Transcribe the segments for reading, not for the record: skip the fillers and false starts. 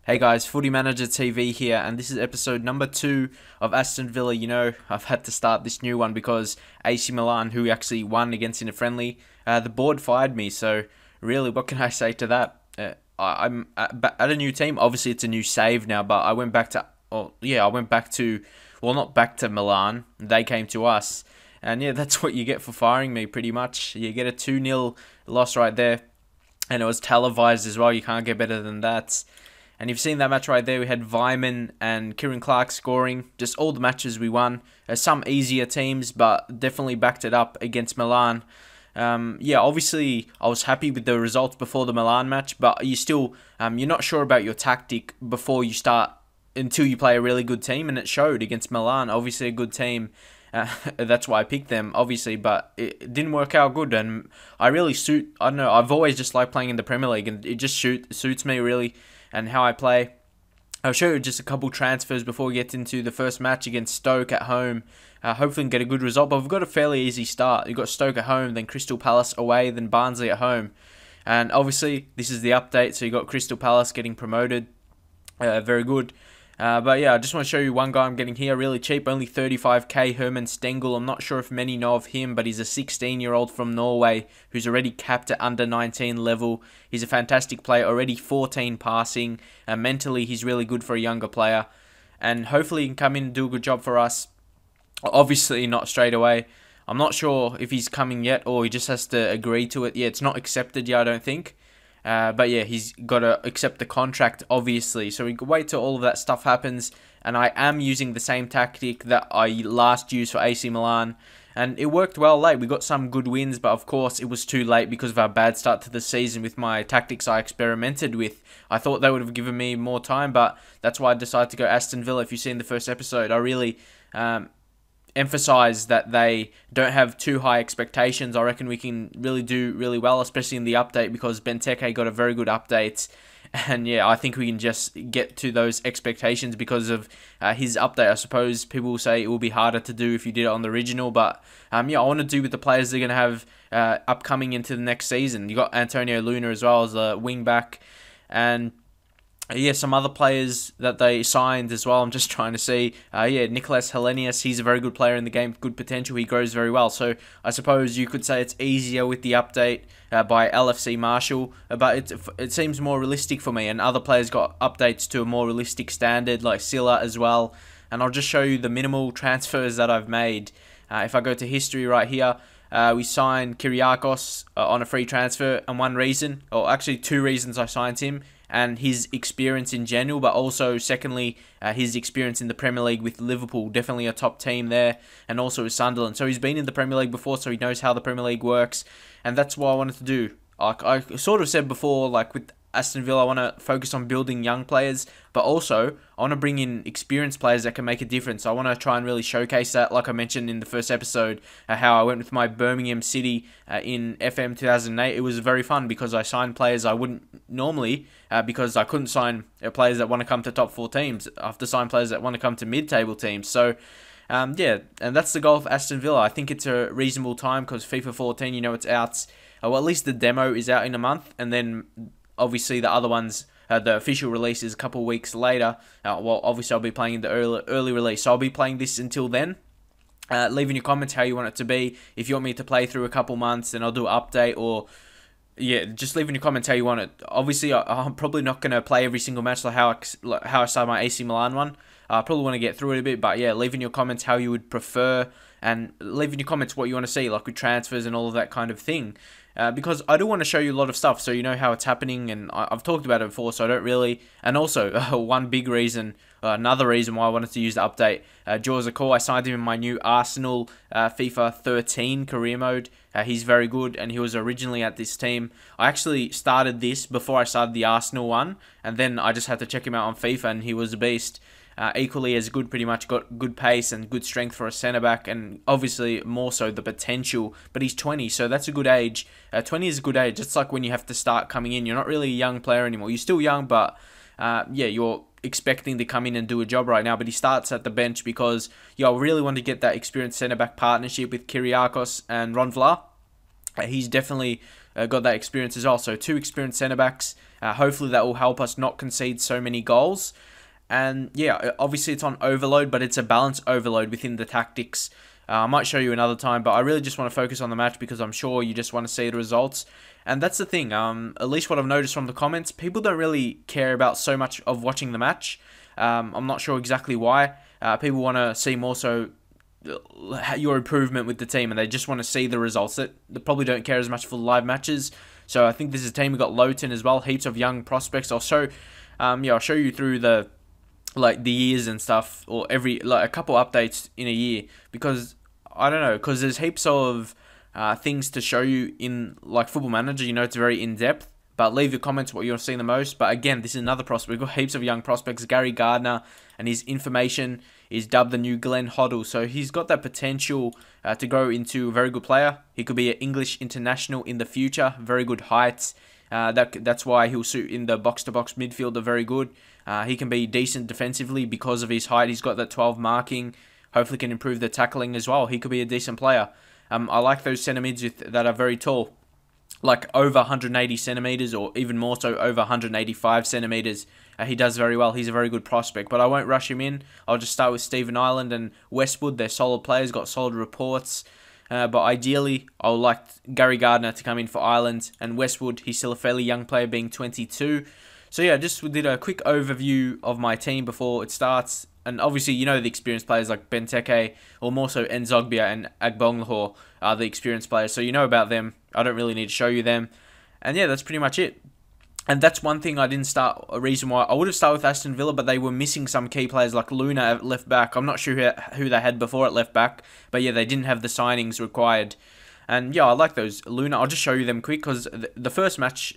Hey guys, Footy Manager TV here, and this is episode number 2 of Aston Villa. You know, I've had to start this new one because AC Milan, who actually won against in a friendly, the board fired me. So, really, what can I say to that? I'm at a new team. Obviously, it's a new save now, but I went back to, well, not back to Milan. They came to us. And yeah, that's what you get for firing me, pretty much. You get a 2-0 loss right there. And it was televised as well. You can't get better than that. And you've seen that match right there. We had Vyman and Kieran Clark scoring. Just all the matches we won. Some easier teams, but definitely backed it up against Milan. Yeah, obviously, I was happy with the results before the Milan match, but you're not sure about your tactic before you start until you play a really good team, and it showed against Milan. Obviously, a good team. That's why I picked them, obviously, but it didn't work out good. And I don't know, I've always just liked playing in the Premier League, and it just suits me really and how I play. I'll show you just a couple transfers before we get into the first match against Stoke at home. Hopefully we can get a good result, but we've got a fairly easy start. You've got Stoke at home, then Crystal Palace away, then Barnsley at home. And obviously, this is the update, so you got Crystal Palace getting promoted. Very good. But yeah, I just want to show you one guy I'm getting here, really cheap, only 35k, Herman Stengel. I'm not sure if many know of him, but he's a 16-year-old from Norway who's already capped at under 19 level. He's a fantastic player, already 14 passing. Mentally, he's really good for a younger player. And hopefully he can come in and do a good job for us. Obviously, not straight away. I'm not sure if he's coming yet or he just has to agree to it. Yeah, it's not accepted yet, I don't think. But yeah, he's got to accept the contract, obviously. So we can wait till all of that stuff happens. And I am using the same tactic that I last used for AC Milan. And it worked well late. We got some good wins, but of course it was too late because of our bad start to the season with my tactics I experimented with. I thought they would have given me more time, but that's why I decided to go Aston Villa. If you've seen the first episode, I really emphasize that they don't have too high expectations. I reckon we can really do really well, especially in the update, because Benteke got a very good update. And yeah, I think we can just get to those expectations because of his update. I suppose people will say it will be harder to do if you did it on the original, but yeah, I want to do with the players they're going to have upcoming into the next season. You got Antonio Luna as well as a wing back, and yeah, some other players that they signed as well. I'm just trying to see. Yeah, Nicholas Helenius, he's a very good player in the game, good potential. He grows very well. So I suppose you could say it's easier with the update by LFC Marshall, but it seems more realistic for me. And other players got updates to a more realistic standard, like Silla as well. And I'll just show you the minimal transfers that I've made. If I go to history right here, we signed Kyriakos on a free transfer, and one reason, or actually two reasons I signed him, and his experience in general, but also secondly, his experience in the Premier League with Liverpool, definitely a top team there, and also with Sunderland. So he's been in the Premier League before, so he knows how the Premier League works, and that's what I wanted to do. Like I sort of said before, like with Aston Villa, I want to focus on building young players, but also I want to bring in experienced players that can make a difference. I want to try and really showcase that, like I mentioned in the first episode, how I went with my Birmingham City in FM 2008. It was very fun because I signed players I wouldn't normally, because I couldn't sign players that want to come to top 4 teams. I have to sign players that want to come to mid-table teams. So yeah, and that's the goal of Aston Villa. I think it's a reasonable time because FIFA 14, you know, it's out. Well, at least the demo is out in a month, and then obviously the other ones, the official release is a couple of weeks later. Well, obviously I'll be playing the early release, so I'll be playing this until then. Leave in your comments how you want it to be. If you want me to play through a couple months, then I'll do an update, or yeah, just leave in your comments how you want it. Obviously, I'm probably not going to play every single match like how I started my AC Milan one. I probably want to get through it a bit, but yeah, leave in your comments how you would prefer, and leave in your comments what you want to see, like with transfers and all of that kind of thing. Because I do want to show you a lot of stuff, so you know how it's happening, and I've talked about it before, so I don't really. And also, one big reason, another reason why I wanted to use the update, Jaws of Call, I signed him in my new Arsenal FIFA 13 career mode. He's very good, and he was originally at this team. I actually started this before I started the Arsenal one, and then I just had to check him out on FIFA, and he was a beast. Equally as good, pretty much got good pace and good strength for a centre-back, and obviously more so the potential, but he's 20, so that's a good age. 20 is a good age. It's like when you have to start coming in. You're not really a young player anymore. You're still young, but yeah, you're expecting to come in and do a job right now, but he starts at the bench because I really want to get that experienced centre-back partnership with Kyriakos and Ron Vlaar. He's definitely got that experience as well. So 2 experienced centre-backs. Hopefully that will help us not concede so many goals. And yeah, obviously it's on overload, but it's a balanced overload within the tactics. I might show you another time, but I really just want to focus on the match because I'm sure you just want to see the results. And that's the thing, at least what I've noticed from the comments, people don't really care about so much of watching the match. I'm not sure exactly why. People want to see more so your improvement with the team, and they just want to see the results. They probably don't care as much for live matches. So I think this is a team. We've got Lowton as well, heaps of young prospects. I'll show you through the years and stuff, or every a couple updates in a year, because I don't know, because there's heaps of things to show you in Football Manager. It's very in depth. But leave your comments what you're seeing the most. But again, this is another prospect. We've got heaps of young prospects. Gary Gardner, and his information is dubbed the new Glenn Hoddle. So he's got that potential to grow into a very good player. He could be an English international in the future. Very good height. That's why he'll suit in the box-to-box midfielder very good. He can be decent defensively because of his height. He's got that 12 marking. Hopefully can improve the tackling as well. He could be a decent player. I like those centre mids that are very tall. Over 180 centimeters, or even more so, over 185 centimeters. He does very well. He's a very good prospect, but I won't rush him in. I'll just start with Stephen Ireland and Westwood. They're solid players, got solid reports. But ideally, I would like Gary Gardner to come in for Ireland, and Westwood, he's still a fairly young player, being 22. So yeah, just did a quick overview of my team before it starts. And obviously, the experienced players like Benteke, or more so Nzogbia and Agbonlahor are the experienced players. So you know about them. I don't really need to show you them. And yeah, that's pretty much it. And that's one thing I didn't start, a reason why. I would have started with Aston Villa, but they were missing some key players like Luna at left back. I'm not sure who they had before at left back. But yeah, they didn't have the signings required. And yeah, I like those. Luna, I'll just show you them quick, because the first match,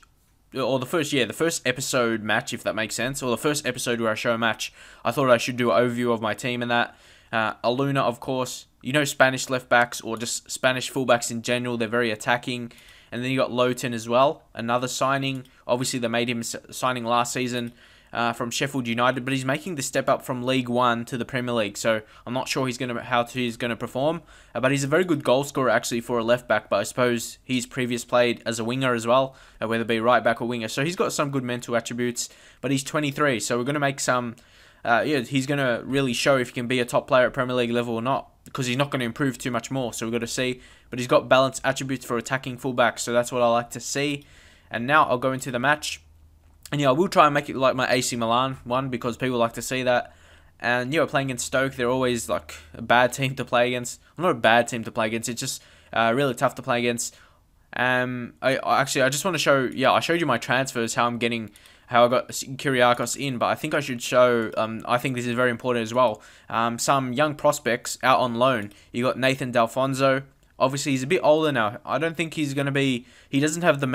or the first episode match, if that makes sense, or the first episode where I show a match, I thought I should do an overview of my team and that. Aluna, of course, Spanish left backs, or just Spanish fullbacks in general, they're very attacking. And then you got Lowton as well, another signing. Obviously, they made him signing last season from Sheffield United, but he's making the step up from League One to the Premier League. So I'm not sure how he's gonna perform, but he's a very good goal scorer actually for a left back. But I suppose he's previously played as a winger as well, whether it be right back or winger. So he's got some good mental attributes. But he's 23, so we're gonna make some. He's gonna really show if he can be a top player at Premier League level or not, because he's not going to improve too much more. So we've got to see. But he's got balanced attributes for attacking fullbacks, so that's what I like to see. And now I'll go into the match. And yeah, I will try and make it like my AC Milan one, because people like to see that. And playing against Stoke, they're always like a bad team to play against. Well, not a bad team to play against, it's just really tough to play against. I just want to show, I showed you my transfers, how I got Kyriakos in, but I think I should show, I think this is very important as well, some young prospects out on loan. You got Nathan D'Alfonso. Obviously, he's a bit older now. I don't think he's going to be, he doesn't have the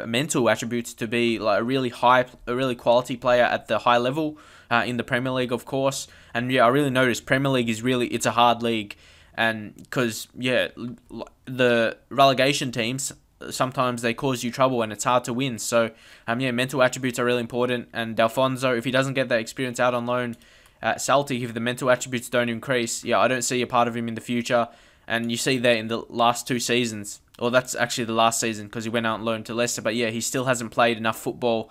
mental attributes to be like a really quality player at the high level in the Premier League, of course. And yeah, I really noticed Premier League is it's a hard league. And because, the relegation teams, sometimes they cause you trouble and it's hard to win. So, mental attributes are really important. And D'Alfonso, if he doesn't get that experience out on loan at Celtic, if the mental attributes don't increase, I don't see a part of him in the future. And you see that in the last 2 seasons, or that's actually the last season because he went out on loan to Leicester. But yeah, he still hasn't played enough football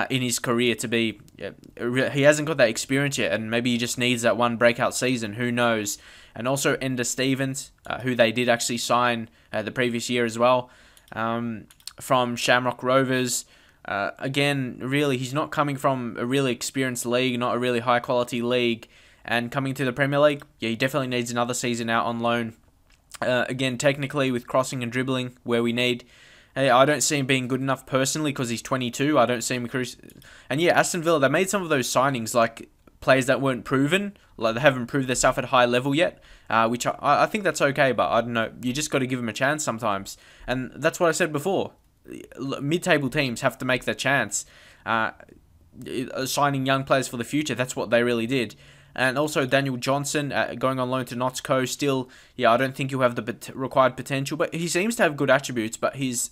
in his career to be. He hasn't got that experience yet, and maybe he just needs that one breakout season. Who knows? And also Ender Stevens, who they did actually sign the previous year as well, from Shamrock Rovers. Again, really, he's not coming from a really experienced league, not a really high quality league, and coming to the Premier League. Yeah, he definitely needs another season out on loan. Again, technically with crossing and dribbling where we need. I don't see him being good enough personally because he's 22. I don't see him. And yeah, Aston Villa, they made some of those signings like players that weren't proven, like they haven't proved their stuff at a high level yet, which I think that's okay, but I don't know. You just got to give them a chance sometimes. And that's what I said before. Mid-table teams have to make their chance. Signing young players for the future, that's what they really did. And also Daniel Johnson going on loan to Notts Coast. Still, I don't think he'll have the required potential, but he seems to have good attributes, but his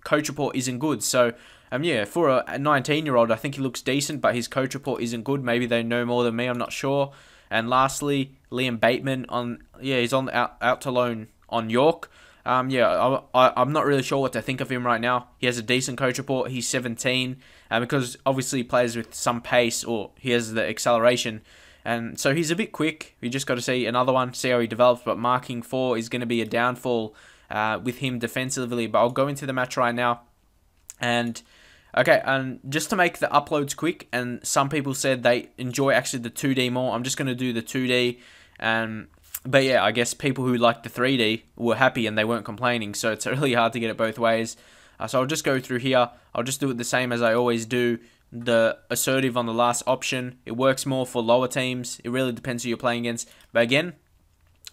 coach report isn't good. So, for a 19-year-old, I think he looks decent, but his coach report isn't good. Maybe they know more than me, I'm not sure. And lastly, Liam Bateman, he's on out to loan on York. Yeah, I'm not really sure what to think of him right now. He has a decent coach report. He's 17, because obviously he plays with some pace, or he has the acceleration. And so he's a bit quick. We just got to see another one, see how he develops. But marking 4 is going to be a downfall with him defensively. But I'll go into the match right now. And okay, and just to make the uploads quick, and some people said they enjoy actually the 2D more. I'm just going to do the 2D. But yeah, I guess people who like the 3D were happy and they weren't complaining. So it's really hard to get it both ways. So I'll just go through here. I'll just do it the same as I always do. The assertive on the last option. It works more for lower teams. It really depends who you're playing against. But again,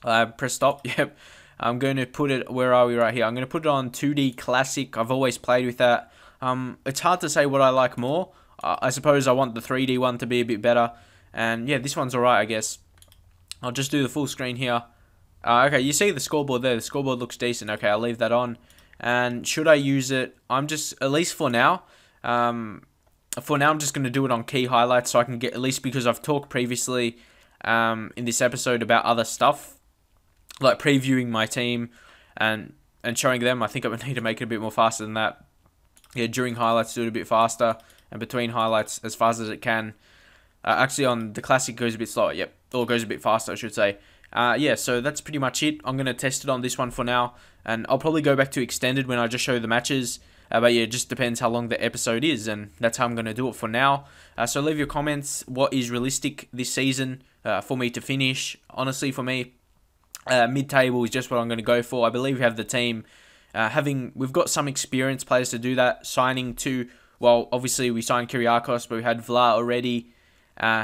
press stop. Yep. I'm going to put it, where are we right here? I'm going to put it on 2D Classic. I've always played with that. It's hard to say what I like more. I suppose I want the 3D one to be a bit better. And yeah, this one's alright, I guess. I'll just do the full screen here. Okay, you see the scoreboard there. The scoreboard looks decent. Okay, I'll leave that on. And should I use it? I'm just, at least for now, I'm just going to do it on key highlights so I can get, at least because I've talked previously in this episode about other stuff, like previewing my team and showing them. I think I would need to make it a bit more faster than that. Yeah, during highlights, do it a bit faster, and between highlights, as fast as it can. Actually, on the Classic, goes a bit slower. Yep, or goes a bit faster, I should say. Yeah, so that's pretty much it. I'm going to test it on this one for now, and I'll probably go back to Extended when I just show the matches. But yeah, it just depends how long the episode is, and that's how I'm going to do it for now. So leave your comments. What is realistic this season for me to finish? Honestly, for me, mid-table is just what I'm going to go for. I believe we have the team. We've got some experienced players to do that. Signing to, well, obviously we signed Kyriakos, but we had Vla already.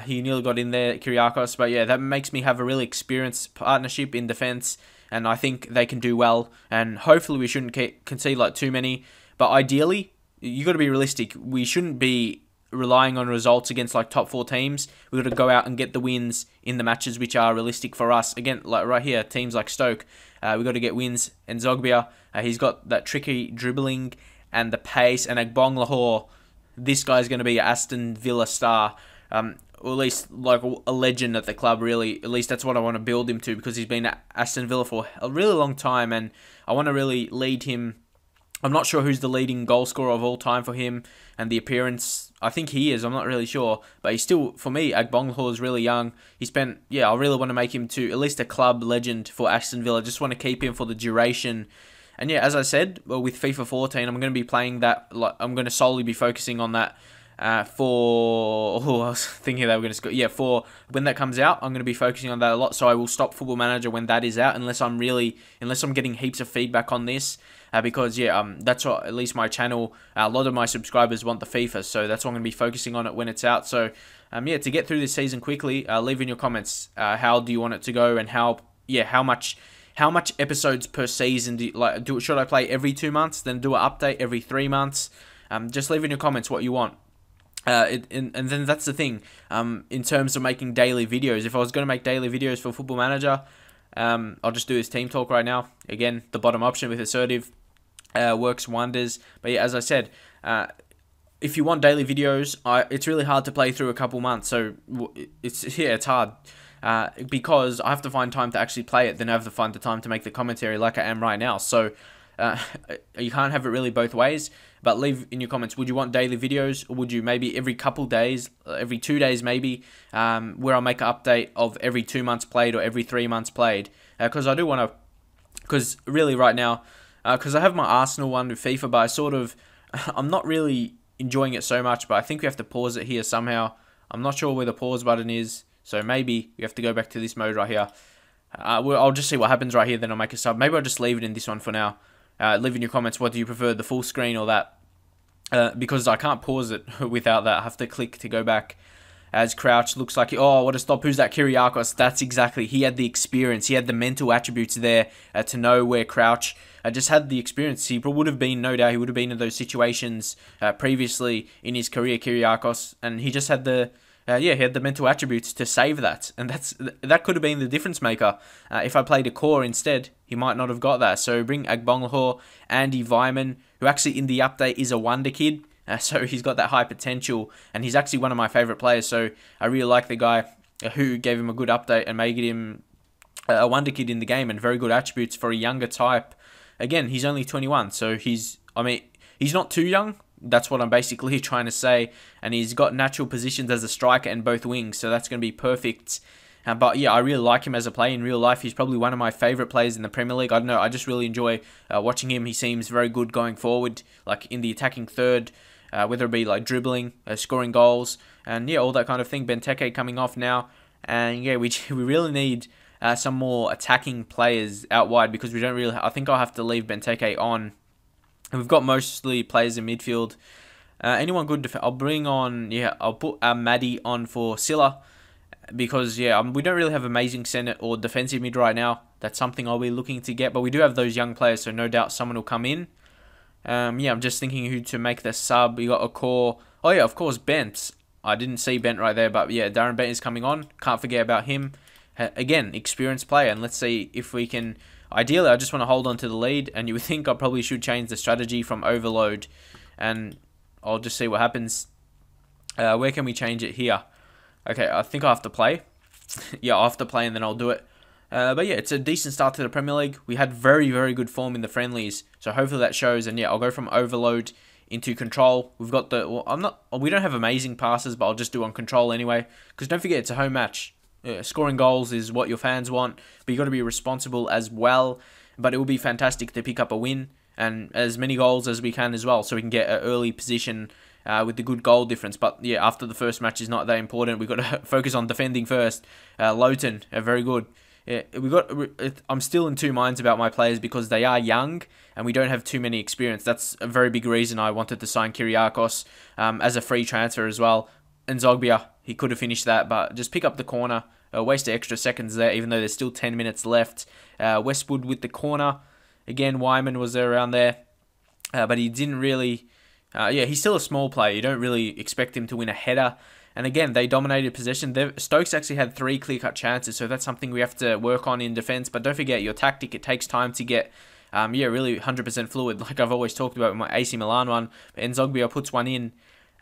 He nearly got in there, Kyriakos. But yeah, that makes me have a really experienced partnership in defense, and I think they can do well. And hopefully we shouldn't concede like too many. But ideally, you got to be realistic. We shouldn't be relying on results against like top 4 teams. We've got to go out and get the wins in the matches which are realistic for us. Again, like right here, teams like Stoke, we've got to get wins. And Zogbia, he's got that tricky dribbling and the pace. And Agbong Lahore, this guy's going to be an Aston Villa star. Or at least like a legend at the club, really. At least that's what I want to build him to, because he's been at Aston Villa for a really long time, and I want to really lead him. I'm not sure who's the leading goal scorer of all time for him and the appearance. I think he is. I'm not really sure. But he's still, for me, Agbonglahor is really young. I really want to make him to at least a club legend for Aston Villa. Just want to keep him for the duration. And yeah, as I said, with FIFA 14, I'm going to be playing that. I'm going to solely be focusing on that I was thinking they were going to score. Yeah, for when that comes out, I'm going to be focusing on that a lot. So I will stop Football Manager when that is out, unless I'm getting heaps of feedback on this. Because yeah, that's what at least my channel. A lot of my subscribers want the FIFA, so that's why I'm going to be focusing on it when it's out. So yeah, to get through this season quickly, leave in your comments how do you want it to go, and how much episodes per season should I play every 2 months, then do an update every 3 months? Just leave in your comments what you want. And then that's the thing, in terms of making daily videos. If I was going to make daily videos for Football Manager, I'll just do this team talk right now. Again, the bottom option with assertive works wonders. But yeah, as I said, if you want daily videos, it's really hard to play through a couple months. So it's hard. Because I have to find time to actually play it, then I have to find the time to make the commentary like I am right now. So you can't have it really both ways. But leave in your comments, would you want daily videos, or would you maybe every couple days, every 2 days maybe, where I'll make an update of every 2 months played or every 3 months played? Because I do want to, because really right now, because I have my Arsenal one with FIFA, but I'm not really enjoying it so much, but I think we have to pause it here somehow. I'm not sure where the pause button is, so maybe we have to go back to this mode right here. I'll just see what happens right here, then I'll make a sub. Maybe I'll just leave it in this one for now. Leave in your comments, what do you prefer, the full screen or that? Because I can't pause it without that. I have to click to go back. As Crouch looks like, oh, what a stop. Who's that? Kyriakos. That's exactly. He had the experience. He had the mental attributes there to know where Crouch just had the experience. He would have been, no doubt, he would have been in those situations previously in his career, Kyriakos. And he just had he had the mental attributes to save that. And that could have been the difference maker. If I played a core instead, he might not have got that. So bring Agbonglahor, Andy Vyman, who actually in the update is a wonder kid. So he's got that high potential, and he's actually one of my favourite players. So I really like the guy who gave him a good update and made him a wonder kid in the game, and very good attributes for a younger type. again, he's only 21, so he's not too young. That's what I'm basically trying to say. And he's got natural positions as a striker and both wings, so that's going to be perfect. But yeah, I really like him as a player in real life. He's probably one of my favourite players in the Premier League. I don't know, I just really enjoy watching him. He seems very good going forward, like in the attacking third, whether it be like dribbling, scoring goals, and yeah, all that kind of thing. Benteke coming off now. And yeah, we really need some more attacking players out wide, because we don't really... I think I'll have to leave Benteke on. We've got mostly players in midfield. Anyone good? I'll bring on... Yeah, I'll put Maddie on for Silla, because yeah, we don't really have amazing centre or defensive mid right now. That's something I'll be looking to get, but we do have those young players, so no doubt someone will come in. Yeah, I'm just thinking who to make the sub. You got a core. Oh yeah, of course, Bent. I didn't see Bent right there, but yeah, Darren Bent is coming on. Can't forget about him. Again, experienced player, and let's see if we can... Ideally, I just want to hold on to the lead, and you would think I probably should change the strategy from overload, and I'll just see what happens. Where can we change it here? Okay, I think I have to play. Yeah, I have to play, and then I'll do it. But yeah, it's a decent start to the Premier League. We had very, very good form in the friendlies, so hopefully that shows. And yeah, I'll go from overload into control. We've got the... Well, we don't have amazing passes, but I'll just do on control anyway, because don't forget, it's a home match. Scoring goals is what your fans want, but you got to be responsible as well. But it will be fantastic to pick up a win and as many goals as we can as well, so we can get an early position with the good goal difference. But yeah, after the first match is not that important. We've got to focus on defending first. Lowton, very good. Yeah, I'm still in two minds about my players, because they are young and we don't have too many experience. That's a very big reason I wanted to sign Kyriakos as a free transfer as well. And Zogbia, he could have finished that, but just pick up the corner. Waste the extra seconds there, even though there's still 10 minutes left. Westwood with the corner. Again, Wyman was there around there, but he didn't really... yeah, he's still a small player. You don't really expect him to win a header. And again, they dominated possession. Stokes actually had 3 clear-cut chances, so that's something we have to work on in defence. But don't forget, your tactic, it takes time to get, yeah, really 100% fluid, like I've always talked about with my AC Milan one. And Zogbia puts one in.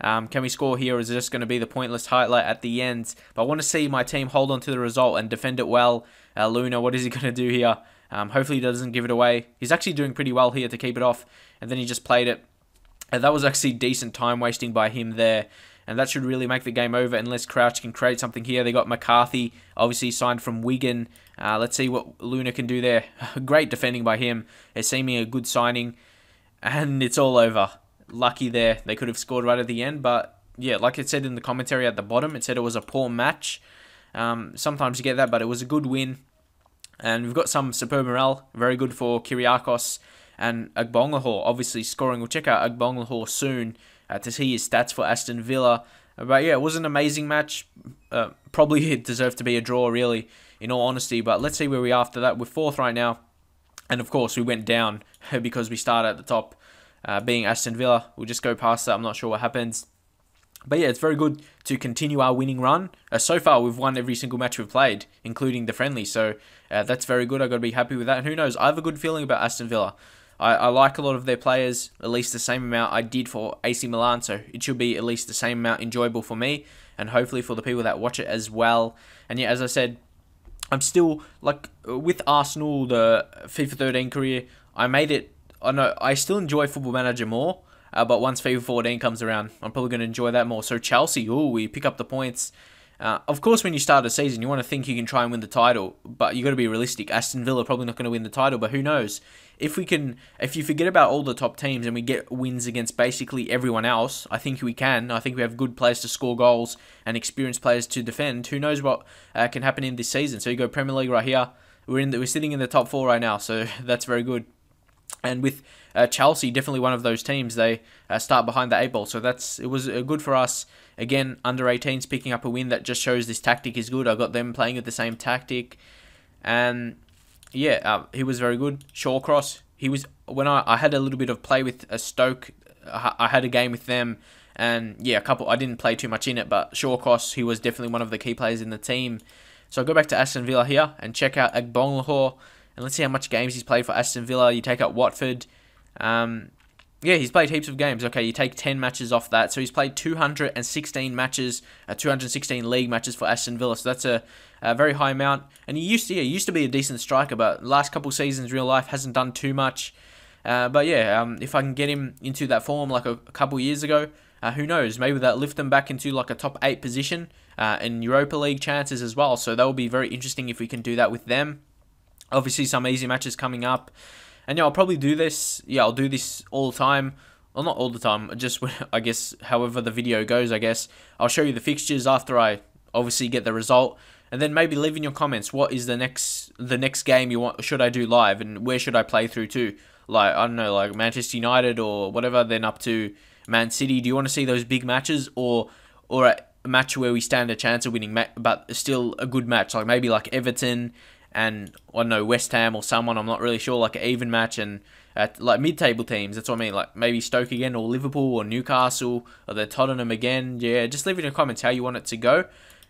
Can we score here, or is it just going to be the pointless highlight at the end? But I want to see my team hold on to the result and defend it well. Luna, what is he going to do here? Hopefully he doesn't give it away. He's actually doing pretty well here to keep it off. And then he just played it. That was actually decent time wasting by him there. And that should really make the game over unless Crouch can create something here. They got McCarthy, obviously signed from Wigan. Let's see what Luna can do there. Great defending by him. It's seeming a good signing. And it's all over. Lucky there. They could have scored right at the end. But yeah, like it said in the commentary at the bottom, it said it was a poor match. Sometimes you get that, but it was a good win. And we've got some superb morale. Very good for Kyriakos and Agbonlahor, obviously scoring. We'll check out Agbonlahor soon to see his stats for Aston Villa. But yeah, it was an amazing match. Probably it deserved to be a draw, really, in all honesty. But let's see where we are after that. We're 4th right now. And of course, we went down because we started at the top, being Aston Villa. We'll just go past that. I'm not sure what happens. But yeah, it's very good to continue our winning run. So far, we've won every single match we've played, including the friendly. So that's very good. I've got to be happy with that. And who knows, I have a good feeling about Aston Villa. I like a lot of their players, at least the same amount I did for AC Milan, so it should be at least the same amount enjoyable for me, and hopefully for the people that watch it as well. And yeah, as I said, I'm still, like, with Arsenal, the FIFA 13 career, I made it, I still enjoy Football Manager more, but once FIFA 14 comes around, I'm probably going to enjoy that more. So Chelsea, we pick up the points. Of course, when you start a season, you want to think you can try and win the title, but you got to be realistic. Aston Villa are probably not going to win the title, but who knows? If you forget about all the top teams and we get wins against basically everyone else, I think we can. I think we have good players to score goals and experienced players to defend. Who knows what can happen in this season? So you go Premier League right here. We're sitting in the top 4 right now, so that's very good. And with Chelsea, definitely one of those teams. They start behind the 8 ball, so it was good for us. Again, under 18s picking up a win. That just shows this tactic is good. I got them playing with the same tactic, and yeah, he was very good. Shawcross, he was when I had a little bit of play with Stoke. I had a game with them, and yeah, I didn't play too much in it, but Shawcross, he was definitely one of the key players in the team. So I'll go back to Aston Villa here and check out Agbonlahor. And let's see how much games he's played for Aston Villa. You take out Watford. Yeah, he's played heaps of games. Okay, you take 10 matches off that. So he's played 216 matches, 216 league matches for Aston Villa. So that's a very high amount. And he used to be a decent striker, but last couple seasons, real life, hasn't done too much. But yeah, if I can get him into that form like a couple years ago, who knows? Maybe that lift them back into like a top 8 position in Europa League chances as well. So that will be very interesting if we can do that with them. Obviously, some easy matches coming up. And yeah, I'll probably do this. Yeah, I'll do this all the time. Well, not all the time. Just, I guess, however the video goes, I guess. I'll show you the fixtures after I obviously get the result. And then maybe leave in your comments, what is the next game you want? Should I do live? And where should I play through to? Like, I don't know, like Manchester United or whatever, then up to Man City. Do you want to see those big matches? Or a match where we stand a chance of winning, but still a good match? Like maybe like Everton and, I don't know, West Ham or someone, I'm not really sure, like an even match, and like mid-table teams, that's what I mean, like maybe Stoke again, or Liverpool, or Newcastle, or the Tottenham again. Yeah, just leave in your comments how you want it to go.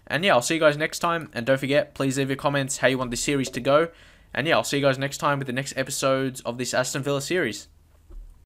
And yeah, I'll see you guys next time, and don't forget, please leave your comments how you want this series to go. And yeah, I'll see you guys next time with the next episodes of this Aston Villa series.